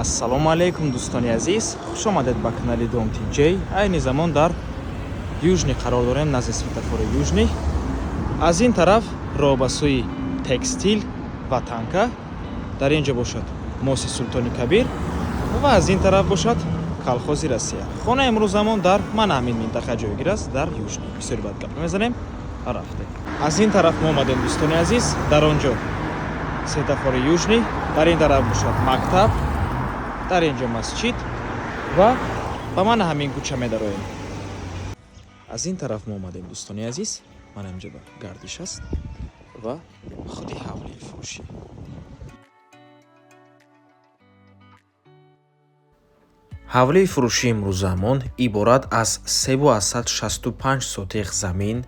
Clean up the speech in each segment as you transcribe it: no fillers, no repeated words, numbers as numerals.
ассалому алейкум дӯстони азиз, хуш омадед ба канали Dom TJ. Айни замон дар Южни қарор дорем, назди светофори Южни. Аз ин тараф роҳ ба сӯи текстил ва танка, дар инҷо бошад моси Султони Кабир ва аз ин тараф бошад колхози Россия. Хона имрӯзамон дар мана ҳамин минтақа ҷойгир аст, дар Южни. Бисёри бад гап мезанем, рафтем. Аз ин тараф мо омадем дӯстони азиз, дар он ҷо светофори Южни, дар ин тараф бошад мактаб, дар инҷо масҷид ва ба мана ҳамин кӯча медароем. Аз ин тараф мо омадем дӯстони азиз, мана инҷо ба гардиш аст ва худи ҳавлии фурӯшӣ. ҳавлии фурӯшии имрӯзамон иборат аз 365 сотиқ замин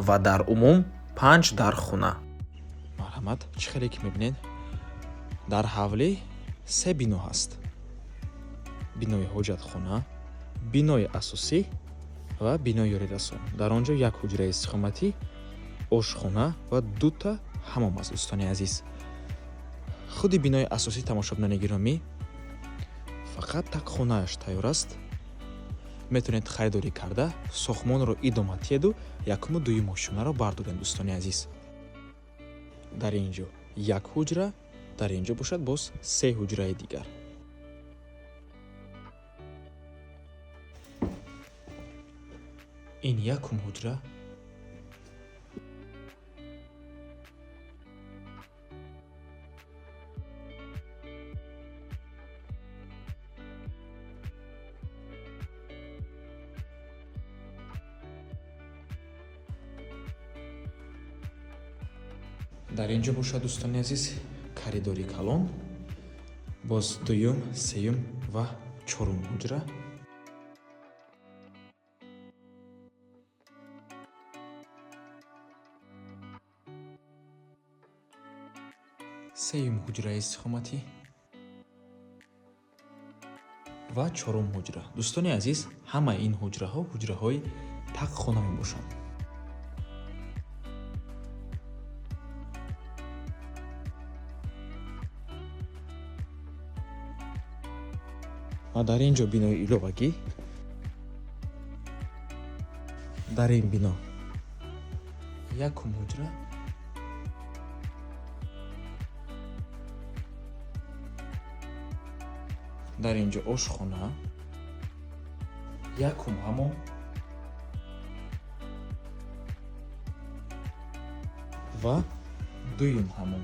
ва дар умум 5 дар хона. Марҳамат, чӣ хеле ки мебинед, дар ҳавлӣ 3 бино ҳаст. Бинои ҳоҷатхона, бинои асосӣ ва бинои ёрирасон. Дар он ҷо як ҳуҷраи истиқоматӣ, ошхона ва дута ҳаммом аст дӯстони азиз. худи бинои асосӣ тамошобинони гиромӣ, фақат так хонааш тайёр аст. Метавонед харидорӣ карда сохтмонро идома диҳеду якуму дуюм ошунаро бардоред дӯстони азиз. Дар ин ҷо як ҳуҷра, дар ин ҷо бошад боз 3 ҳуҷраи дигар. ин якум ҳуҷра, дар ин ҷо бошад дӯстони азиз коридори калон, боз дуюм, сеюм ва чорум ҳуҷра. сеюм ҳуҷраи истиқоматӣ ва чорум ҳуҷра. дӯстони азиз, ҳамаи ин ҳуҷраҳо ҳуҷраҳои такхона мебошанд. ва дар ин ҷо бинои иловагӣ, дар ин бино якум ҳуҷра, дар ин ҷо ошхона, якум ҳамом ва дуюм ҳамом.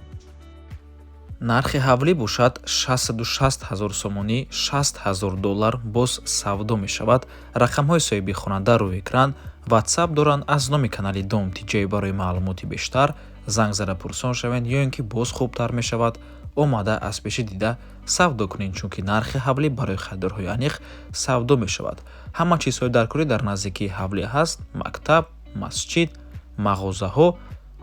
нархи ҳавлӣ бошад 660 000 сомонӣ, 60 000 доллар боз савдо мешавад. рақамҳои соҳиби хонанда рӯи экран. ватсап доранд. аз номи канали Dom TJ барои маълумоти бештар занг зада пурсон шавед ё ин ки боз хубтар мешавад омада аз пеши дида савдо кунед, чунки нархи ҳавлӣ барои харидорҳои аниқ савдо мешавад. ҳама чизҳои даркорӣ дар наздикии ҳавлӣ ҳаст. мактаб, масҷид, мағозаҳо,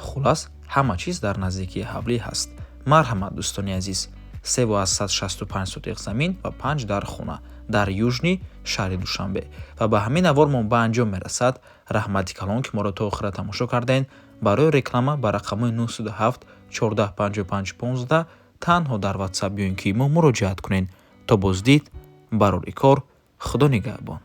хулас ҳама чиз дар наздикии ҳавлӣ ҳаст. марҳамат дӯстони азиз, 365 сотиқ замин ва 5 дар хона дар Южни, шаҳри Душанбе. ва ба ҳамин авормон ба анҷом мерасад. раҳмати калон ки моро то охира тамошо кардем. барои реклама ба рақамҳои 907 14 55 15 танҳо дар ватсап ё ин ки имо муроҷиат кунед. то боздид, барори кор, худо нигаҳбон.